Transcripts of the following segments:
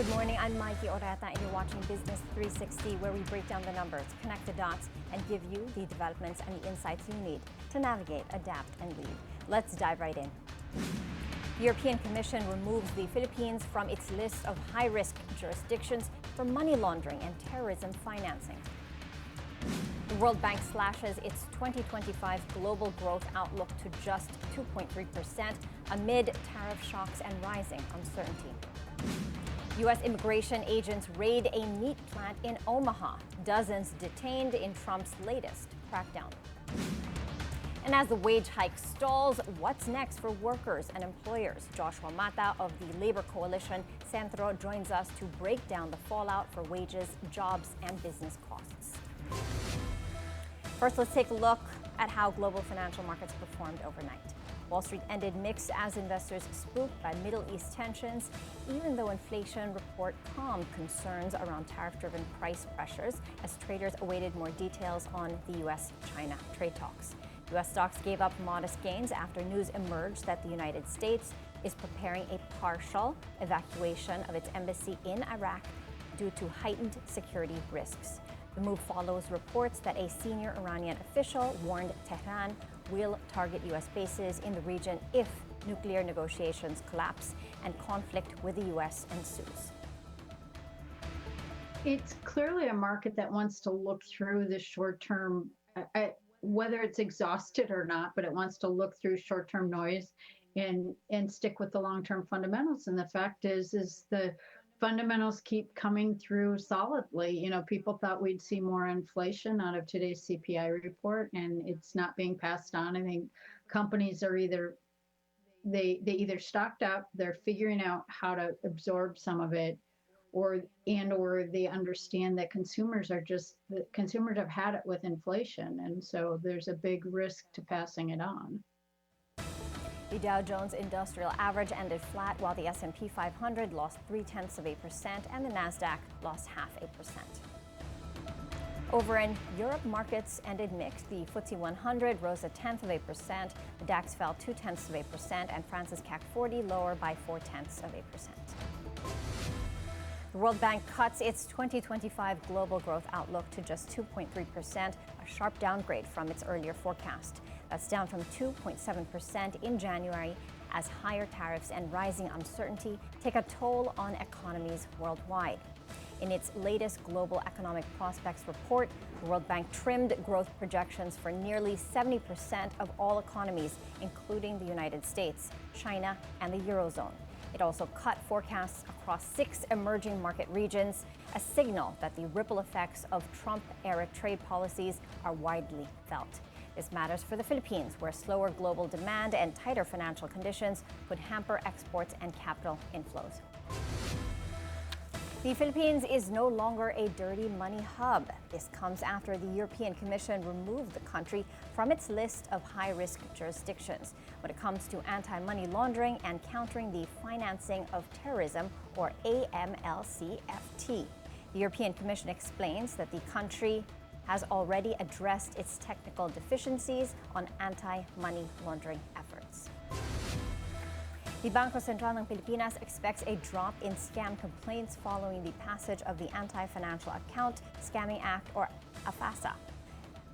Good morning, I'm Maiki Oreta and you're watching Business 360, where we break down the numbers, connect the dots, and give you the developments and the insights you need to navigate, adapt, and lead. Let's dive right in. The European Commission removes the Philippines from its list of high-risk jurisdictions for money laundering and terrorism financing. The World Bank slashes its 2025 global growth outlook to just 2.3% amid tariff shocks and rising uncertainty. U.S. immigration agents raid a meat plant in Omaha. Dozens detained in Trump's latest crackdown. And as the wage hike stalls, what's next for workers and employers? Joshua Mata of the labor coalition Centro joins us to break down the fallout for wages, jobs, and business costs. First, let's take a look at how global financial markets performed overnight. Wall Street ended mixed as investors spooked by Middle East tensions, even though inflation report calmed concerns around tariff-driven price pressures as traders awaited more details on the U.S.-China trade talks. U.S. stocks gave up modest gains after news emerged that the United States is preparing a partial evacuation of its embassy in Iraq due to heightened security risks. The move follows reports that a senior Iranian official warned Tehran will target U.S. bases in the region if nuclear negotiations collapse and conflict with the U.S. ensues. It's clearly a market that wants to look through the short-term, whether it's exhausted or not, but it wants to look through short-term noise and stick with the long-term fundamentals. And the fact is the fundamentals keep coming through solidly. You know, people thought we'd see more inflation out of today's CPI report, and it's not being passed on. I think companies are either stocked up, they're figuring out how to absorb some of it, or they understand that consumers have had it with inflation, and so there's a big risk to passing it on. The Dow Jones Industrial Average ended flat, while the S&P 500 lost 0.3% and the Nasdaq lost 0.5%. Over in Europe, markets ended mixed. The FTSE 100 rose 0.1%, the DAX fell 0.2%, and France's CAC 40 lower by 0.4%. The World Bank cuts its 2025 global growth outlook to just 2.3%, a sharp downgrade from its earlier forecast. That's down from 2.7% in January, as higher tariffs and rising uncertainty take a toll on economies worldwide. In its latest Global Economic Prospects report, the World Bank trimmed growth projections for nearly 70% of all economies, including the United States, China, and the Eurozone. It also cut forecasts across 6 emerging market regions, a signal that the ripple effects of Trump-era trade policies are widely felt. This matters for the Philippines, where slower global demand and tighter financial conditions could hamper exports and capital inflows. The Philippines is no longer a dirty money hub. This comes after the European Commission removed the country from its list of high-risk jurisdictions when it comes to anti-money laundering and countering the financing of terrorism, or AMLCFT. The European Commission explains that the country has already addressed its technical deficiencies on anti-money laundering efforts. The Bangko Sentral ng Pilipinas expects a drop in scam complaints following the passage of the Anti-Financial Account Scamming Act, or AFASA.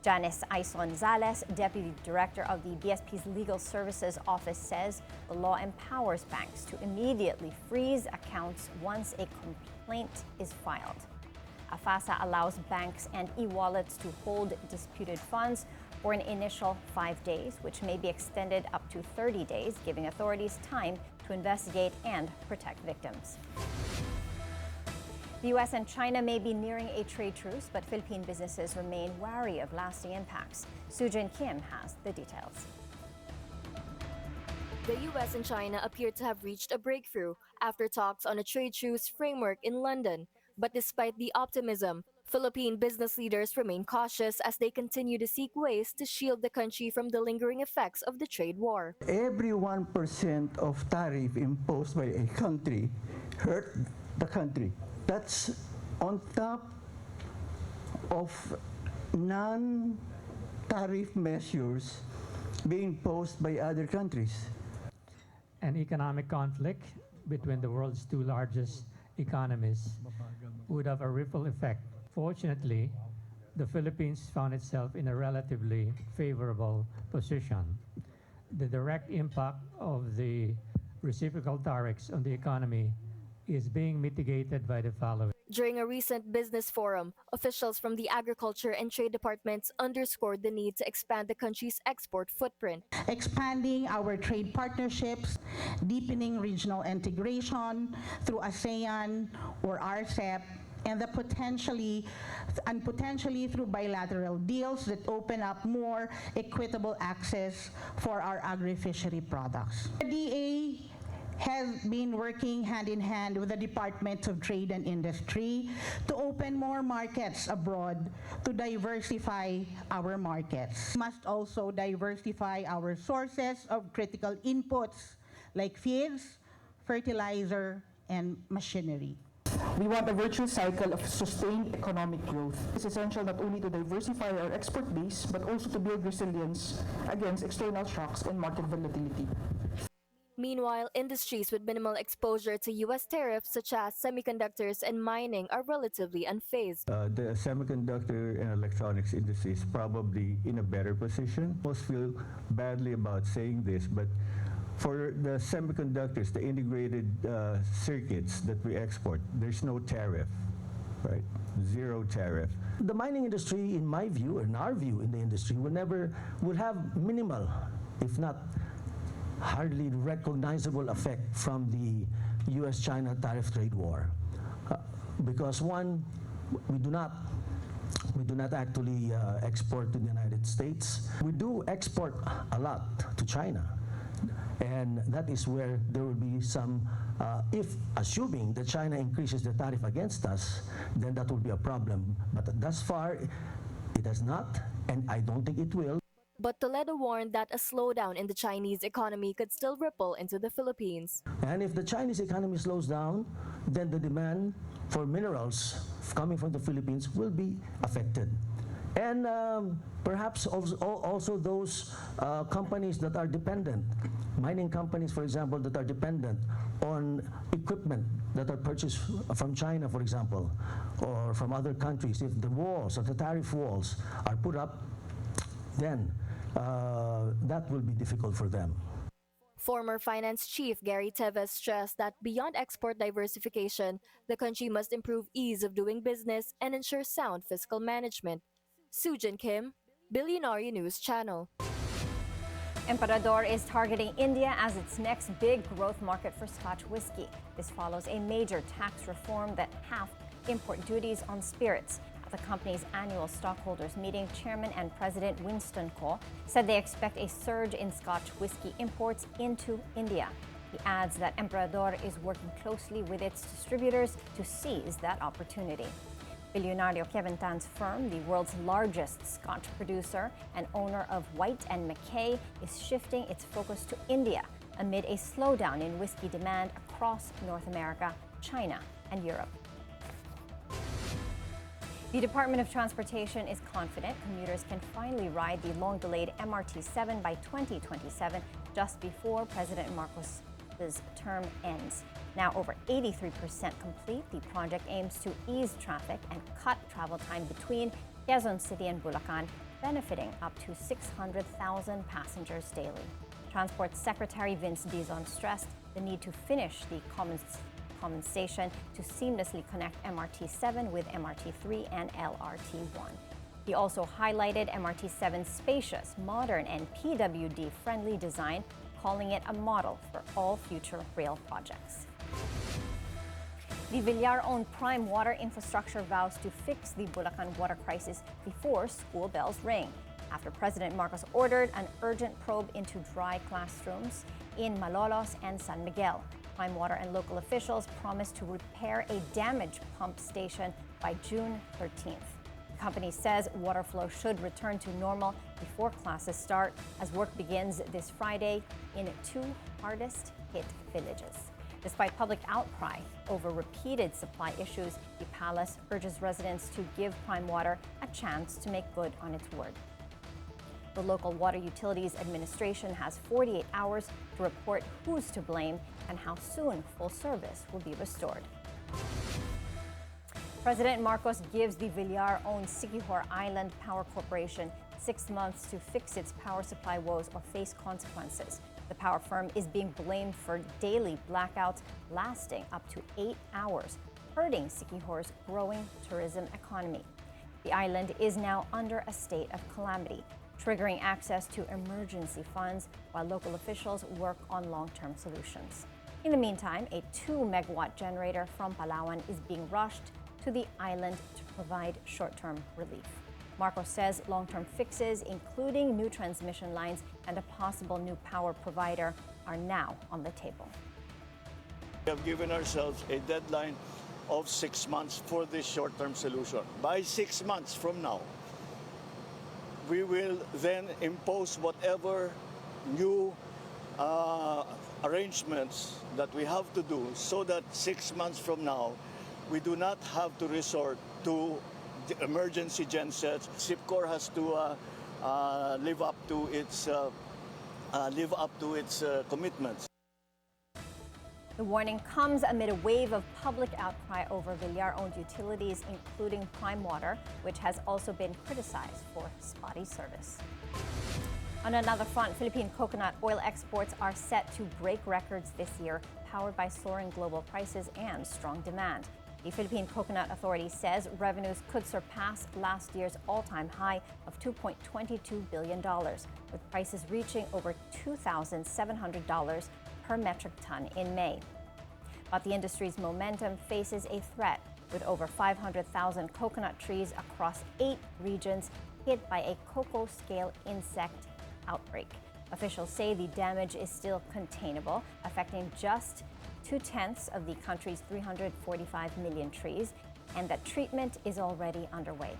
Janice Aison Zales, Deputy Director of the BSP's Legal Services Office, says the law empowers banks to immediately freeze accounts once a complaint is filed. AFASA allows banks and e-wallets to hold disputed funds for an initial 5 days, which may be extended up to 30 days, giving authorities time to investigate and protect victims. The U.S. and China may be nearing a trade truce, but Philippine businesses remain wary of lasting impacts. Sujin Kim has the details. The U.S. and China appear to have reached a breakthrough after talks on a trade truce framework in London. But despite the optimism, Philippine business leaders remain cautious as they continue to seek ways to shield the country from the lingering effects of the trade war. Every 1% of tariff imposed by a country hurt the country. That's on top of non-tariff measures being imposed by other countries. An economic conflict between the world's 2 largest economies would have a ripple effect. Fortunately, the Philippines found itself in a relatively favorable position. The direct impact of the reciprocal tariffs on the economy is being mitigated by the following. During a recent business forum, officials from the Agriculture and Trade Departments underscored the need to expand the country's export footprint. Expanding our trade partnerships, deepening regional integration through ASEAN or RCEP, and potentially through bilateral deals that open up more equitable access for our agri-fishery products. The DA has been working hand in hand with the Department of Trade and Industry to open more markets abroad to diversify our markets. We must also diversify our sources of critical inputs like feeds, fertilizer, and machinery. We want a virtuous cycle of sustained economic growth. It's essential not only to diversify our export base, but also to build resilience against external shocks and market volatility. Meanwhile, industries with minimal exposure to U.S. tariffs, such as semiconductors and mining, are relatively unfazed. The semiconductor and electronics industry is probably in a better position. Most feel badly about saying this, but for the semiconductors, the integrated circuits that we export, there's no tariff, right? Zero tariff. The mining industry, in my view, in our view in the industry, will have minimal, if not hardly recognizable effect from the US-China tariff trade war. Because one, we do not actually export to the United States. We do export a lot to China. And that is where there will be some, if assuming that China increases the tariff against us, then that will be a problem. But thus far, it has not, and I don't think it will. But Toledo warned that a slowdown in the Chinese economy could still ripple into the Philippines. And if the Chinese economy slows down, then the demand for minerals coming from the Philippines will be affected. And perhaps also those companies that are dependent, mining companies, for example, that are dependent on equipment that are purchased from China, for example, or from other countries. If the walls or the tariff walls are put up, then that will be difficult for them. Former Finance Chief Gary Teves stressed that beyond export diversification, the country must improve ease of doing business and ensure sound fiscal management. Sujin Kim, Bilyonaryo News Channel. Emperador is targeting India as its next big growth market for Scotch whiskey. This follows a major tax reform that halved import duties on spirits. At the company's annual stockholders meeting, Chairman and President Winston Ko said they expect a surge in Scotch whiskey imports into India. He adds that Emperador is working closely with its distributors to seize that opportunity. Bilyonaryo Kevin Tan's firm, the world's largest Scotch producer and owner of White & Mackay, is shifting its focus to India amid a slowdown in whiskey demand across North America, China, and Europe. The Department of Transportation is confident commuters can finally ride the long-delayed MRT-7 by 2027, just before President Marcos' term ends. Now over 83% complete, the project aims to ease traffic and cut travel time between Quezon City and Bulacan, benefiting up to 600,000 passengers daily. Transport Secretary Vince Dizon stressed the need to finish the common station to seamlessly connect MRT-7 with MRT-3 and LRT-1. He also highlighted MRT-7's spacious, modern, and PWD-friendly design, calling it a model for all future rail projects. The Villar-owned Prime Water Infrastructure vows to fix the Bulacan water crisis before school bells ring, after President Marcos ordered an urgent probe into dry classrooms in Malolos and San Miguel. Prime Water and local officials promised to repair a damaged pump station by June 13th. The company says water flow should return to normal before classes start, as work begins this Friday in two hardest-hit villages. Despite public outcry over repeated supply issues, the palace urges residents to give Prime Water a chance to make good on its word. The local Water Utilities Administration has 48 hours to report who's to blame and how soon full service will be restored. President Marcos gives the Villar-owned Sigor Island Power Corporation 6 months to fix its power supply woes or face consequences. The power firm is being blamed for daily blackouts lasting up to 8 hours, hurting Sigor's growing tourism economy. The island is now under a state of calamity, triggering access to emergency funds while local officials work on long-term solutions. In the meantime, a 2-megawatt generator from Palawan is being rushed to the island to provide short-term relief. Marcos says long-term fixes, including new transmission lines and a possible new power provider, are now on the table. We have given ourselves a deadline of 6 months for this short-term solution. By 6 months from now, we will then impose whatever new arrangements that we have to do so that 6 months from now, we do not have to resort to the emergency gensets. SIPCOR has to live up to its commitments. The warning comes amid a wave of public outcry over Villar-owned utilities, including Prime Water, which has also been criticized for spotty service. On another front, Philippine coconut oil exports are set to break records this year, powered by soaring global prices and strong demand. The Philippine Coconut Authority says revenues could surpass last year's all-time high of $2.22 billion, with prices reaching over $2,700 per metric ton in May. But the industry's momentum faces a threat, with over 500,000 coconut trees across 8 regions hit by a cocoa scale insect outbreak. Officials say the damage is still containable, affecting just 2/10 of the country's 345 million trees, and that treatment is already underway.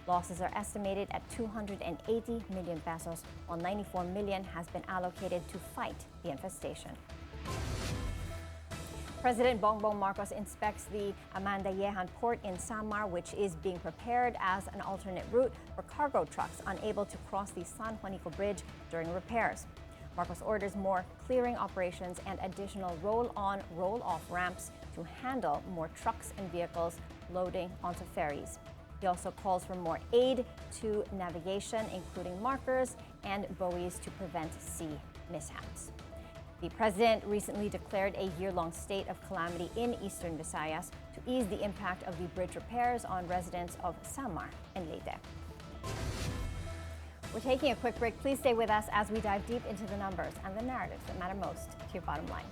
Losses are estimated at 280 million pesos, while 94 million has been allocated to fight the infestation. President Bongbong Marcos inspects the Amandayehan port in Samar, which is being prepared as an alternate route for cargo trucks unable to cross the San Juanico Bridge during repairs. Marcos orders more clearing operations and additional roll-on, roll-off ramps to handle more trucks and vehicles loading onto ferries. He also calls for more aid to navigation, including markers and buoys to prevent sea mishaps. The president recently declared a year-long state of calamity in eastern Visayas to ease the impact of the bridge repairs on residents of Samar and Leyte. We're taking a quick break. Please stay with us as we dive deep into the numbers and the narratives that matter most to your bottom line.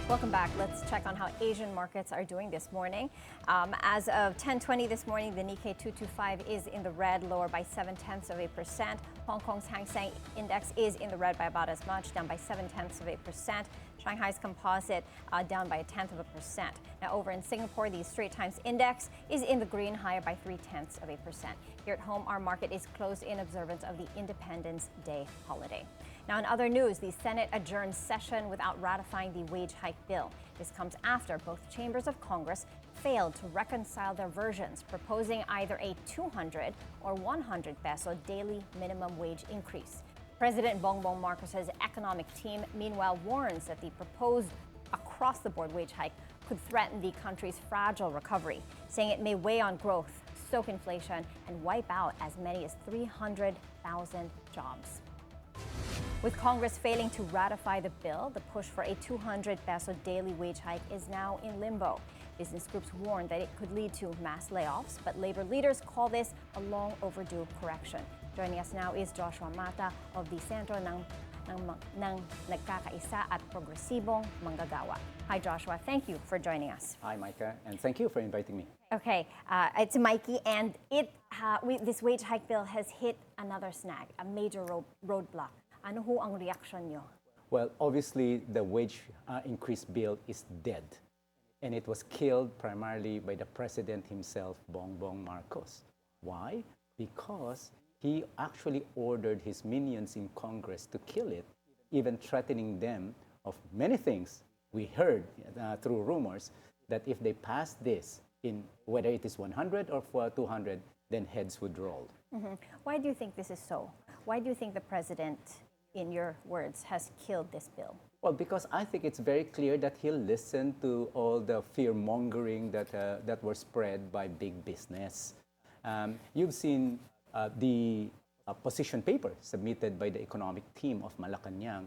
Welcome back. Let's check on how Asian markets are doing this morning. As of 10:20 this morning, the Nikkei 225 is in the red, lower by 0.7%. Hong Kong's Hang Seng Index is in the red by about as much, down by 0.7%. Shanghai's Composite down by 0.1%. Now over in Singapore, the Straits Times Index is in the green, higher by 0.3%. Here at home, our market is closed in observance of the Independence Day holiday. Now, in other news, the Senate adjourned session without ratifying the wage hike bill. This comes after both chambers of Congress failed to reconcile their versions, proposing either a 200 or 100 peso daily minimum wage increase. President Bongbong Marcos's economic team, meanwhile, warns that the proposed across-the-board wage hike could threaten the country's fragile recovery, saying it may weigh on growth, stoke inflation, and wipe out as many as 300,000 jobs. With Congress failing to ratify the bill, the push for a 200 peso daily wage hike is now in limbo. Business groups warn that it could lead to mass layoffs, but labor leaders call this a long overdue correction. Joining us now is Joshua Mata of the Sentro ng Nagkakaisa at Progresibong Manggagawa. Hi, Joshua. Thank you for joining us. Hi, Micah, and thank you for inviting me. Okay, it's Maiki, and this wage hike bill has hit another snag, a major roadblock. Ano ho ang reaction nyo? Well, obviously, the wage increase bill is dead. and it was killed primarily by the president himself, Bongbong Marcos. Why? Because he actually ordered his minions in Congress to kill it, even threatening them of many things. We heard through rumors that if they pass this, in whether it is 100 or 200, then heads would roll. Why do you think this is so? Why do you think the president, in your words, has killed this bill? Well, because I think it's very clear that he'll listen to all the fear-mongering that were spread by big business. You've seen the position paper submitted by the economic team of Malacanang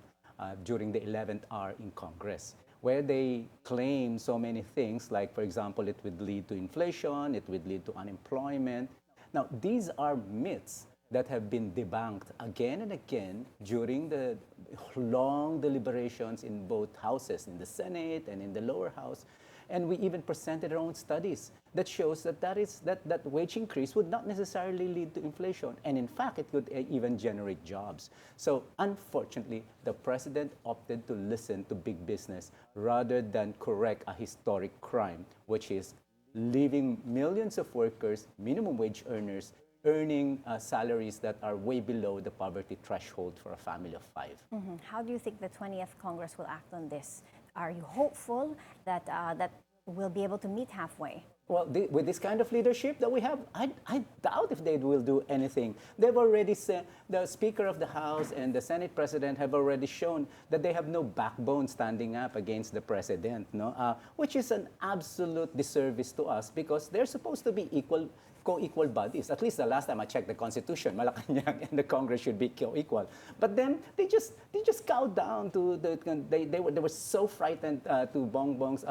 during the 11th hour in Congress, where they claim so many things, like, for example, it would lead to inflation, it would lead to unemployment. Now, these are myths that have been debunked again and again during the long deliberations in both houses, in the Senate and in the lower house. And we even presented our own studies that shows that wage increase would not necessarily lead to inflation. And in fact, it could even generate jobs. So unfortunately, the president opted to listen to big business rather than correct a historic crime, which is leaving millions of workers, minimum wage earners, earning salaries that are way below the poverty threshold for a family of 5. How do you think the 20th Congress will act on this? Are you hopeful that that we'll be able to meet halfway? Well, with this kind of leadership that we have, I doubt if they will do anything. They've already said, the Speaker of the House and the Senate President have already shown that they have no backbone standing up against the President, which is an absolute disservice to us because they're supposed to be co-equal bodies. At least the last time I checked the Constitution, Malacanang and the Congress should be co-equal. But then they just cowed down to they were so frightened to Bongbong's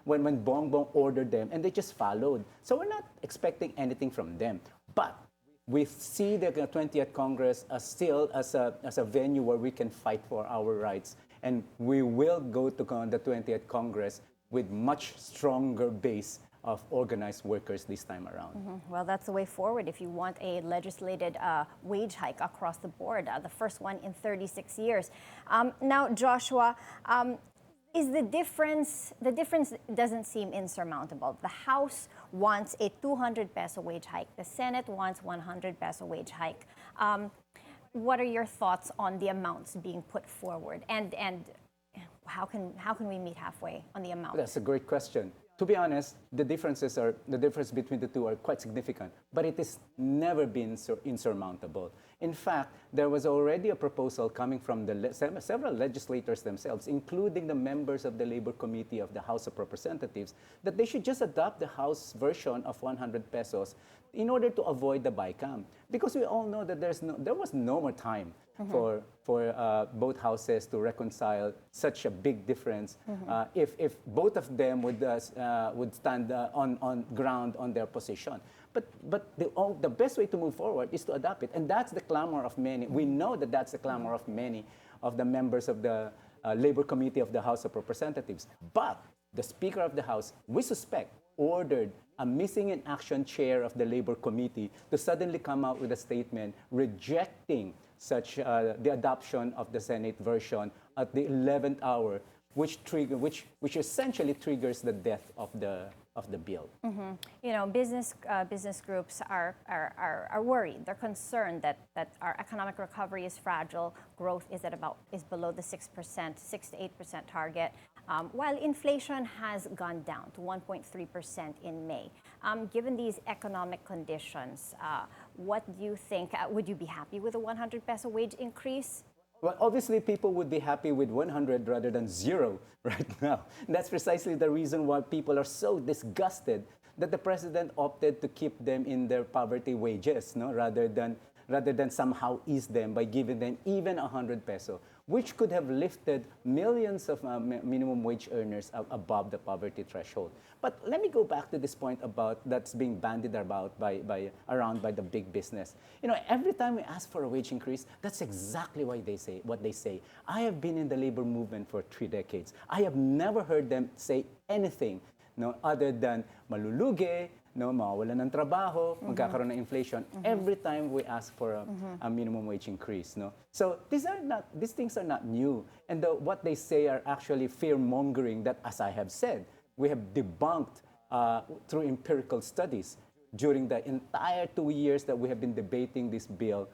when Bongbong ordered them, and they just followed. So we're not expecting anything from them. But we see the 20th Congress still as a venue where we can fight for our rights, and we will go to the 20th Congress with much stronger base of organized workers this time around. Well, that's the way forward if you want a legislated wage hike across the board, the first one in 36 years. Now, Joshua, is the difference doesn't seem insurmountable. The House wants a 200 peso wage hike. The Senate wants 100 peso wage hike. What are your thoughts on the amounts being put forward? And how can we meet halfway on the amount? That's a great question. To be honest, the difference between the two are quite significant, but it has never been insurmountable. In fact, there was already a proposal coming from several legislators themselves, including the members of the Labor Committee of the House of Representatives, that they should just adopt the House version of 100 pesos in order to avoid the BICAM. Because we all know that there was no more time for both houses to reconcile such a big difference if both of them would stand on ground on their position. But the best way to move forward is to adopt it, and that's the clamor of many. We know that that's the clamor of many of the members of the Labor Committee of the House of Representatives. But the Speaker of the House, we suspect, ordered a missing in action chair of the Labor Committee to suddenly come out with a statement rejecting such the adoption of the Senate version at the 11th hour, which essentially triggers the death of the bill. You know, business groups are worried. They're concerned that our economic recovery is fragile. Growth is below the 6%, 6 to 8% target. While inflation has gone down to 1.3% in May. Given these economic conditions, what do you think? Would you be happy with a 100 peso wage increase? Well, obviously, people would be happy with 100 rather than 0 right now. That's precisely the reason why people are so disgusted that the president opted to keep them in their poverty wages, rather than somehow ease them by giving them even 100 peso, which could have lifted millions of minimum wage earners above the poverty threshold. But let me go back to this point about that's being bandied about around by the big business. You know, every time we ask for a wage increase, that's exactly what they say. I have been in the labor movement for 3 decades. I have never heard them say anything other than malulugi, mawawalan ng trabaho, magkakaroon ng inflation every time we ask for a minimum wage increase. So these things are not new. And what they say are actually fear-mongering that, as I have said, we have debunked through empirical studies during the entire 2 years that we have been debating this bill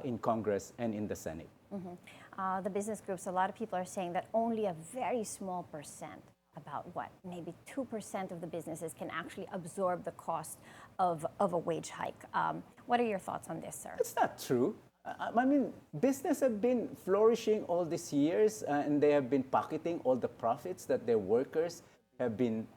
in Congress and in the Senate. The business groups, a lot of people are saying that only a very small percent, about what, maybe 2% of the businesses can actually absorb the cost of a wage hike. What are your thoughts on this, sir? It's not true. I mean, business have been flourishing all these years, and they have been pocketing all the profits that their workers have been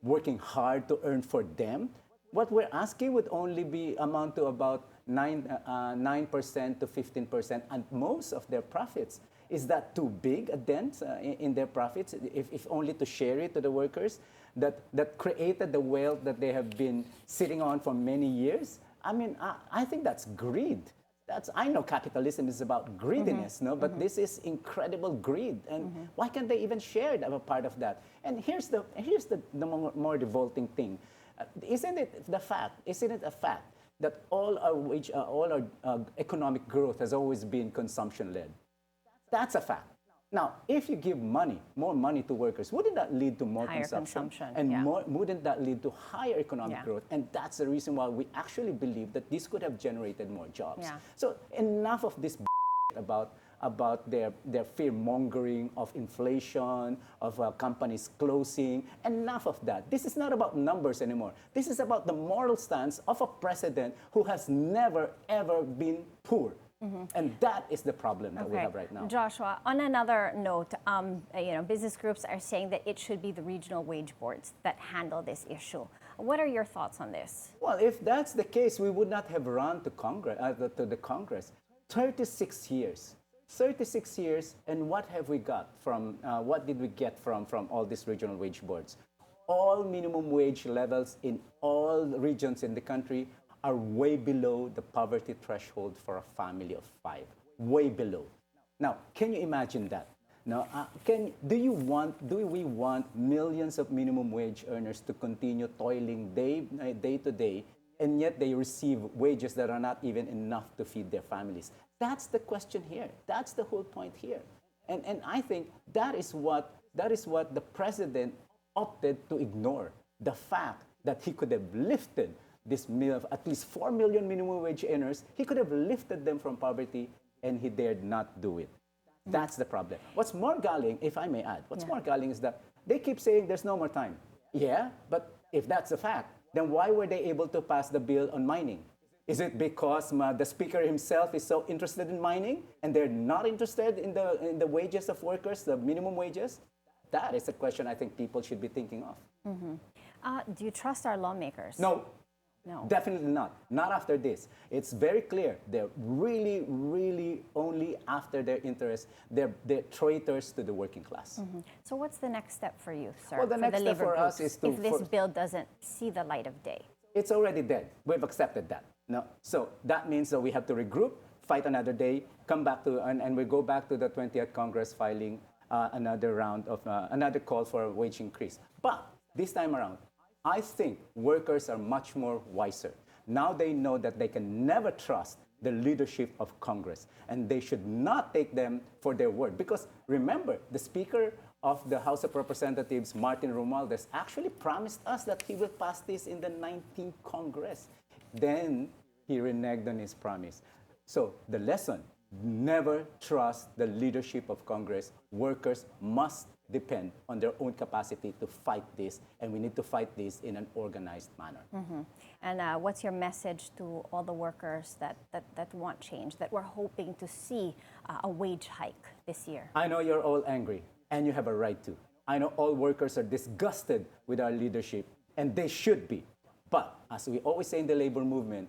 working hard to earn for them. What we're asking would only be amount to about 9% to 15% and most of their profits. Is that too big a dent in their profits, if only to share it to the workers that created the wealth that they have been sitting on for many years? I mean, I think that's greed. I know capitalism is about greediness, no? But this is incredible greed. And why can't they even share a part of that? And here's the more revolting thing. Isn't it a fact that all our economic growth has always been consumption-led? That's a fact. Now, if you give more money to workers, wouldn't that lead to more consumption? And wouldn't that lead to higher economic growth? And that's the reason why we actually believe that this could have generated more jobs. So enough of this about their fear-mongering of inflation, of companies closing. Enough of that. This is not about numbers anymore. This is about the moral stance of a president who has never, ever been poor. And that is the problem that we have right now. Joshua, on another note, business groups are saying that it should be the regional wage boards that handle this issue. What are your thoughts on this? Well, if that's the case, we would not have run to the Congress. 36 years. 36 years, and what have we got from, what did we get from all these regional wage boards? All minimum wage levels in all regions in the country are way below the poverty threshold for a family of 5. Way below. Now, can you imagine that? Now, do we want millions of minimum wage earners to continue toiling day to day, and yet they receive wages that are not even enough to feed their families? That's the question here. That's the whole point here. And I think that is what the president opted to ignore. The fact that he could have lifted at least 4 million minimum wage earners, he could have lifted them from poverty, and he dared not do it. That's the problem. What's more galling, if I may add, more galling is that they keep saying there's no more time. Yeah, but if that's a fact, then why were they able to pass the bill on mining? Is it because the speaker himself is so interested in mining, and they're not interested in the wages of workers, the minimum wages? That is a question I think people should be thinking of. Do you trust our lawmakers? No. Definitely not. Not after this. It's very clear. They're really, really only after their interests. They're traitors to the working class. So what's the next step for you, sir? Well, the next step for us is to... If this bill doesn't see the light of day. It's already dead. We've accepted that. No. So that means that we have to regroup, fight another day, come back to, and we go back to the 20th Congress filing another round of, another call for a wage increase. But this time around, I think workers are much more wiser. Now they know that they can never trust the leadership of Congress, and they should not take them for their word. Because remember, the Speaker of the House of Representatives, Martin Romualdez, actually promised us that he will pass this in the 19th Congress. Then he reneged on his promise. So the lesson, never trust the leadership of Congress. Workers must depend on their own capacity to fight this, and we need to fight this in an organized manner. And what's your message to all the workers that want change, that we're hoping to see a wage hike this year? I know you're all angry, and you have a right to. I know all workers are disgusted with our leadership, and they should be. But as we always say in the labor movement,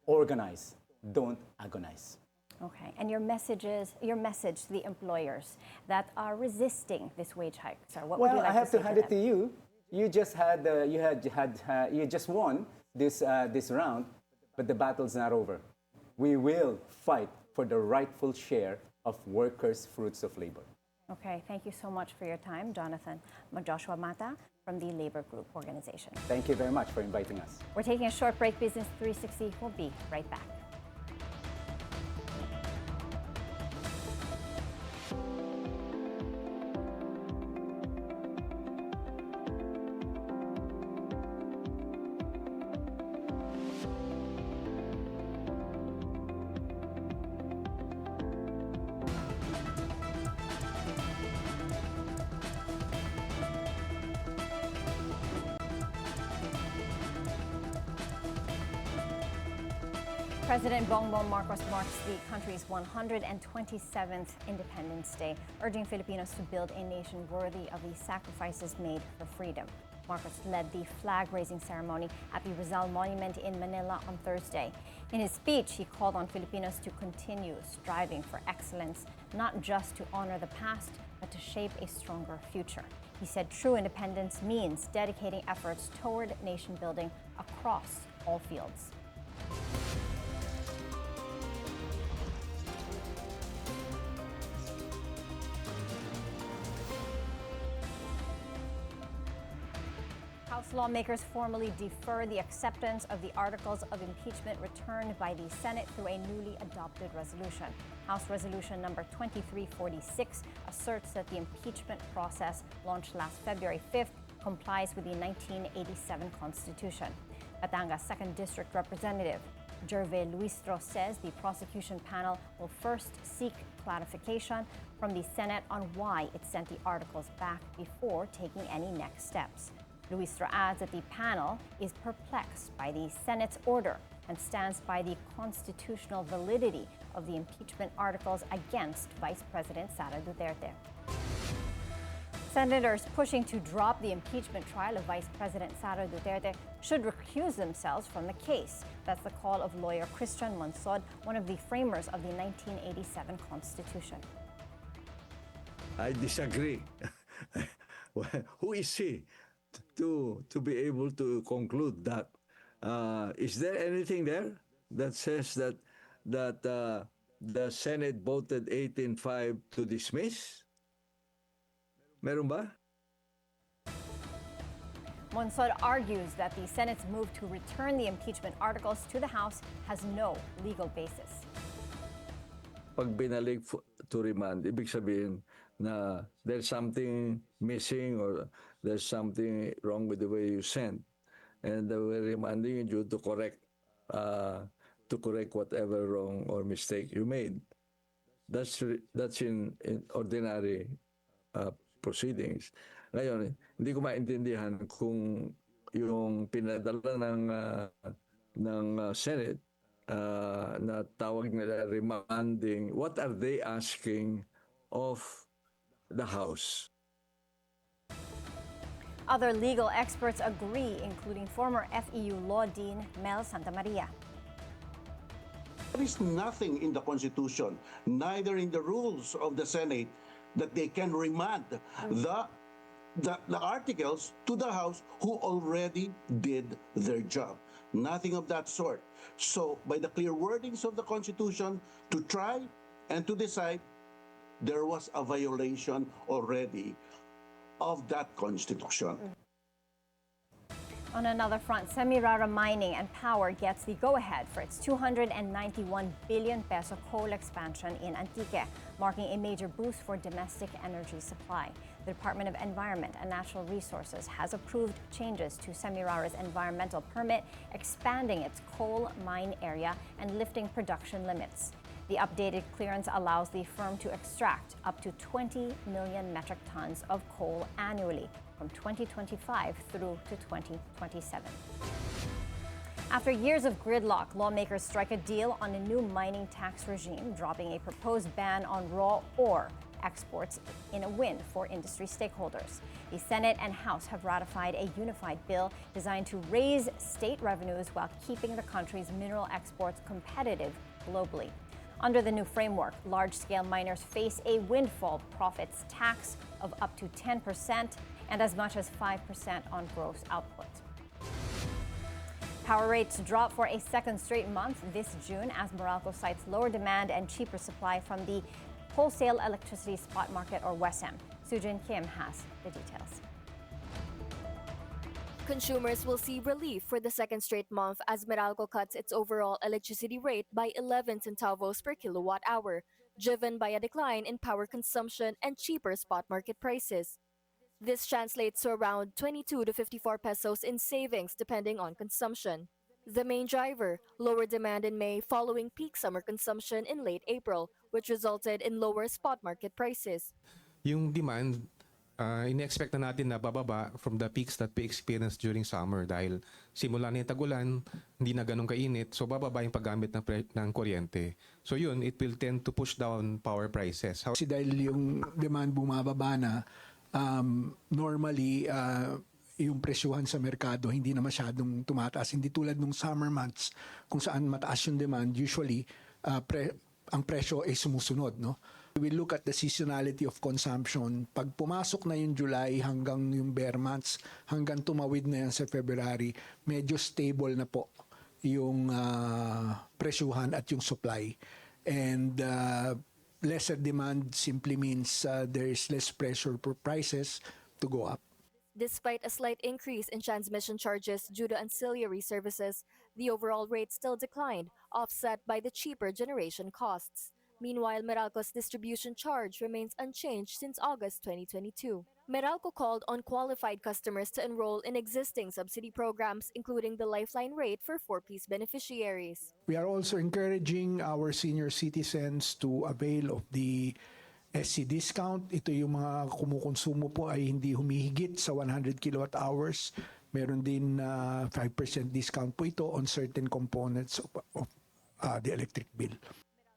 organize, don't agonize. Okay, and your message to the employers that are resisting this wage hike, sir. What would you like I have to to hand it to you. You just you just won this round, but the battle's not over. We will fight for the rightful share of workers' fruits of labor. Okay, thank you so much for your time, Joshua Mata from the Labor Group Organization. Thank you very much for inviting us. We're taking a short break. Business 360 will be right back. President Bongbong Marcos marks the country's 127th Independence Day, urging Filipinos to build a nation worthy of the sacrifices made for freedom. Marcos led the flag-raising ceremony at the Rizal Monument in Manila on Thursday. In his speech, he called on Filipinos to continue striving for excellence, not just to honor the past, but to shape a stronger future. He said true independence means dedicating efforts toward nation building across all fields. House lawmakers formally defer the acceptance of the articles of impeachment returned by the Senate through a newly adopted resolution. House Resolution number 2346 asserts that the impeachment process launched last February 5th complies with the 1987 Constitution. Batangas 2nd District Representative Gervais Luistro says the prosecution panel will first seek clarification from the Senate on why it sent the articles back before taking any next steps. Luistro adds that the panel is perplexed by the Senate's order and stands by the constitutional validity of the impeachment articles against Vice President Sara Duterte. Senators pushing to drop the impeachment trial of Vice President Sara Duterte should recuse themselves from the case. That's the call of lawyer Christian Monsod, one of the framers of the 1987 Constitution. I disagree. Who is he to be able to conclude that? Is there anything there that says that the Senate voted 18-5 to dismiss? Meron ba? Monsod argues that the Senate's move to return the impeachment articles to the House has no legal basis. Pag binalik to remand, ibig sabihin na there's something missing or there's something wrong with the way you sent. And we're remanding you to correct whatever wrong or mistake you made. That's in ordinary proceedings. Ngayon, hindi ko maintindihan kung yung pinadala ng Senate na tawag nila remanding, what are they asking of the House? Other legal experts agree, including former FEU Law Dean Mel Santamaria. There is nothing in the Constitution, neither in the rules of the Senate, that they can remand the articles to the House who already did their job. Nothing of that sort. So, by the clear wordings of the Constitution, to try and to decide, there was a violation already of that Constitution. On another front, Semirara Mining and Power gets the go-ahead for its 291 billion peso coal expansion in Antique, marking a major boost for domestic energy supply. The Department of Environment and Natural Resources has approved changes to Semirara's environmental permit, expanding its coal mine area and lifting production limits. The updated clearance allows the firm to extract up to 20 million metric tons of coal annually from 2025 through to 2027. After years of gridlock, lawmakers strike a deal on a new mining tax regime, dropping a proposed ban on raw ore exports in a win for industry stakeholders. The Senate and House have ratified a unified bill designed to raise state revenues while keeping the country's mineral exports competitive globally. Under the new framework, large-scale miners face a windfall profits tax of up to 10% and as much as 5% on gross output. Power rates drop for a second straight month this June as Meralco cites lower demand and cheaper supply from the wholesale electricity spot market, or WESM. Sujin Kim has the details. Consumers will see relief for the second straight month as Meralco cuts its overall electricity rate by 11 centavos per kilowatt hour, driven by a decline in power consumption and cheaper spot market prices. This translates to around 22 to 54 pesos in savings depending on consumption. The main driver, lower demand in May following peak summer consumption in late April, which resulted in lower spot market prices. Yung demand ine-expect na natin na bababa from the peaks that we experienced during summer dahil simula na yung tag-ulan, hindi na ganun kainit, so bababa yung paggamit ng kuryente. So yun, it will tend to push down power prices. Kasi dahil yung demand bumababa na, normally, yung presyuhan sa merkado hindi na masyadong tumataas. Hindi tulad nung summer months kung saan mataas yung demand, usually ang presyo ay sumusunod, no? We look at the seasonality of consumption. Pag pumasok na yung July hanggang yung bare months, hanggang tumawid na yan sa February, medyo stable na po yung presyuhan at yung supply. And lesser demand simply means there is less pressure for prices to go up. Despite a slight increase in transmission charges due to ancillary services, the overall rate still declined, offset by the cheaper generation costs. Meanwhile, Meralco's distribution charge remains unchanged since August 2022. Meralco called on qualified customers to enroll in existing subsidy programs, including the Lifeline rate for 4-piece beneficiaries. We are also encouraging our senior citizens to avail of the SC discount. Ito yung mga kumukonsumo po ay hindi humihigit sa 100 kilowatt hours. Meron din 5% discount po ito on certain components of the electric bill.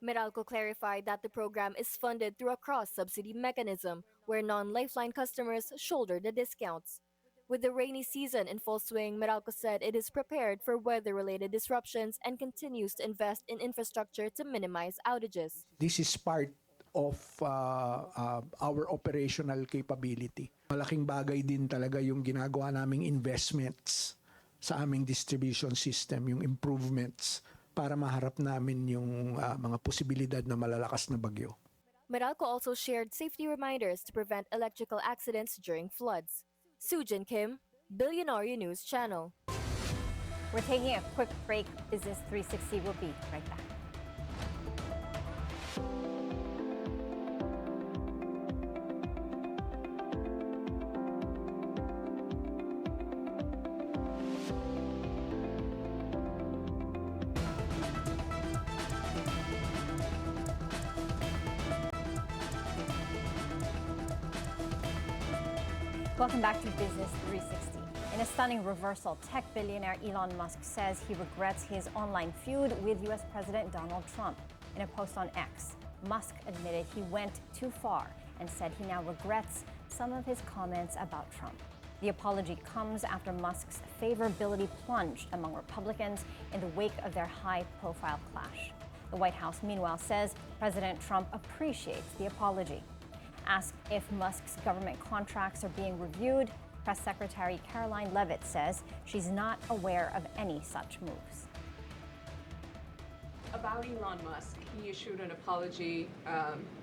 Meralco clarified that the program is funded through a cross-subsidy mechanism where non-Lifeline customers shoulder the discounts. With the rainy season in full swing, Meralco said it is prepared for weather-related disruptions and continues to invest in infrastructure to minimize outages. This is part of our operational capability. Malaking bagay din talaga yung ginagawa naming investments sa aming distribution system, yung improvements para maharap namin yung mga posibilidad na malalakas na bagyo. Meralco also shared safety reminders to prevent electrical accidents during floods. Sujin Kim, Bilyonaryo News Channel. We're taking a quick break. Business 360 will be right back. Welcome back to Business 360. In a stunning reversal, tech billionaire Elon Musk says he regrets his online feud with U.S. President Donald Trump. In a post on X, Musk admitted he went too far and said he now regrets some of his comments about Trump. The apology comes after Musk's favorability plunged among Republicans in the wake of their high-profile clash. The White House, meanwhile, says President Trump appreciates the apology. Asked if Musk's government contracts are being reviewed, Press Secretary Caroline Leavitt says she's not aware of any such moves. About Elon Musk, he issued an apology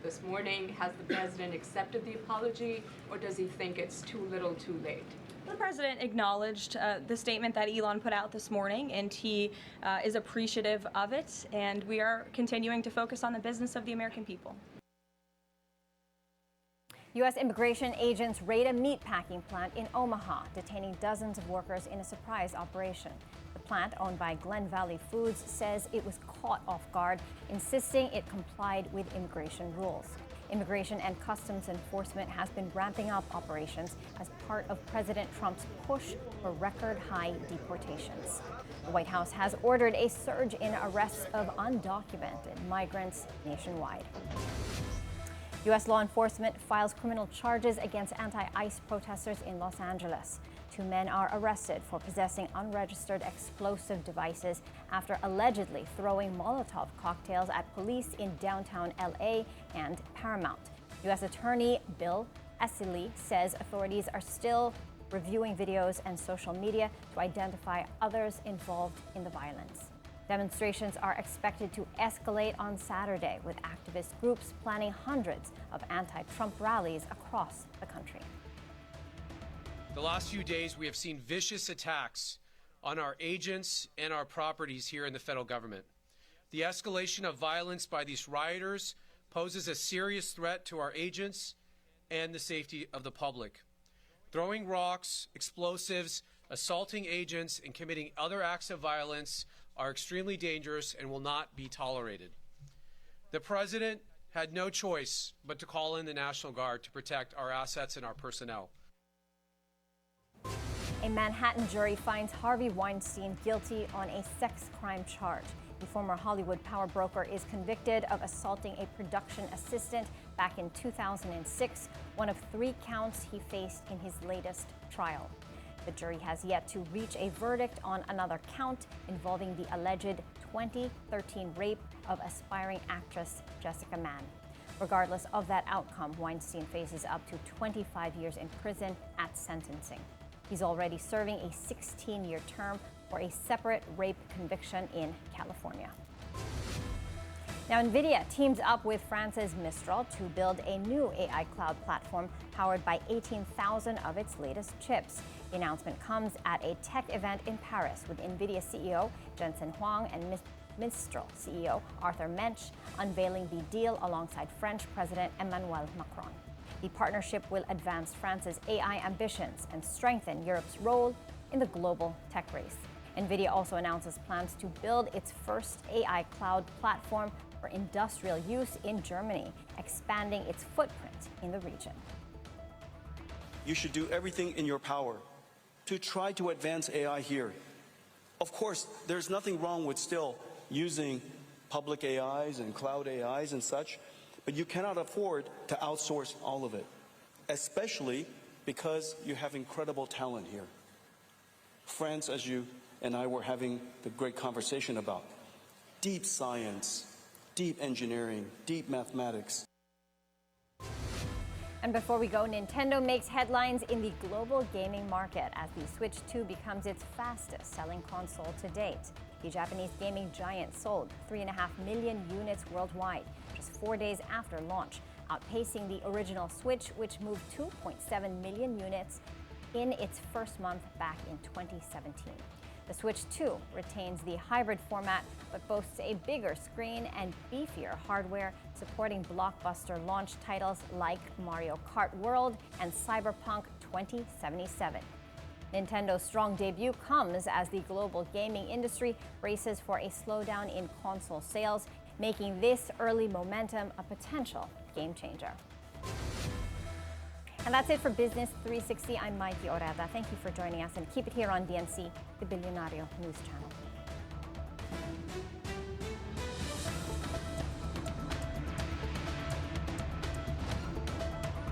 this morning. Has the president accepted the apology, or does he think it's too little too late? The president acknowledged the statement that Elon put out this morning, and he is appreciative of it, and we are continuing to focus on the business of the American people. U.S. immigration agents raid a meatpacking plant in Omaha, detaining dozens of workers in a surprise operation. The plant, owned by Glen Valley Foods, says it was caught off guard, insisting it complied with immigration rules. Immigration and Customs Enforcement has been ramping up operations as part of President Trump's push for record-high deportations. The White House has ordered a surge in arrests of undocumented migrants nationwide. U.S. law enforcement files criminal charges against anti-ICE protesters in Los Angeles. 2 men are arrested for possessing unregistered explosive devices after allegedly throwing Molotov cocktails at police in downtown L.A. and Paramount. U.S. Attorney Bill Esseley says authorities are still reviewing videos and social media to identify others involved in the violence. Demonstrations are expected to escalate on Saturday, with activist groups planning hundreds of anti-Trump rallies across the country. The last few days, we have seen vicious attacks on our agents and our properties here in the federal government. The escalation of violence by these rioters poses a serious threat to our agents and the safety of the public. Throwing rocks, explosives, assaulting agents, and committing other acts of violence are extremely dangerous and will not be tolerated. The President had no choice but to call in the National Guard to protect our assets and our personnel. A Manhattan jury finds Harvey Weinstein guilty on a sex crime charge. The former Hollywood power broker is convicted of assaulting a production assistant back in 2006, one of 3 counts he faced in his latest trial. The jury has yet to reach a verdict on another count involving the alleged 2013 rape of aspiring actress Jessica Mann. Regardless of that outcome, Weinstein faces up to 25 years in prison at sentencing. He's already serving a 16-year term for a separate rape conviction in California. Now, Nvidia teams up with France's Mistral to build a new AI cloud platform powered by 18,000 of its latest chips. The announcement comes at a tech event in Paris with Nvidia CEO Jensen Huang and Mistral CEO Arthur Mensch unveiling the deal alongside French President Emmanuel Macron. The partnership will advance France's AI ambitions and strengthen Europe's role in the global tech race. Nvidia also announces plans to build its first AI cloud platform for industrial use in Germany, expanding its footprint in the region. You should do everything in your power to try to advance AI here. Of course, there's nothing wrong with still using public AIs and cloud AIs and such, but you cannot afford to outsource all of it, especially because you have incredible talent here. France, as you and I were having the great conversation about, deep science, deep engineering, deep mathematics. And before we go, Nintendo makes headlines in the global gaming market as the Switch 2 becomes its fastest-selling console to date. The Japanese gaming giant sold 3.5 million units worldwide, just 4 days after launch, outpacing the original Switch, which moved 2.7 million units in its first month back in 2017. The Switch 2 retains the hybrid format, but boasts a bigger screen and beefier hardware, supporting blockbuster launch titles like Mario Kart World and Cyberpunk 2077. Nintendo's strong debut comes as the global gaming industry races for a slowdown in console sales, making this early momentum a potential game changer. And that's it for Business 360. I'm Maiki Oreta. Thank you for joining us, and keep it here on DNC, the Bilyonaryo News Channel.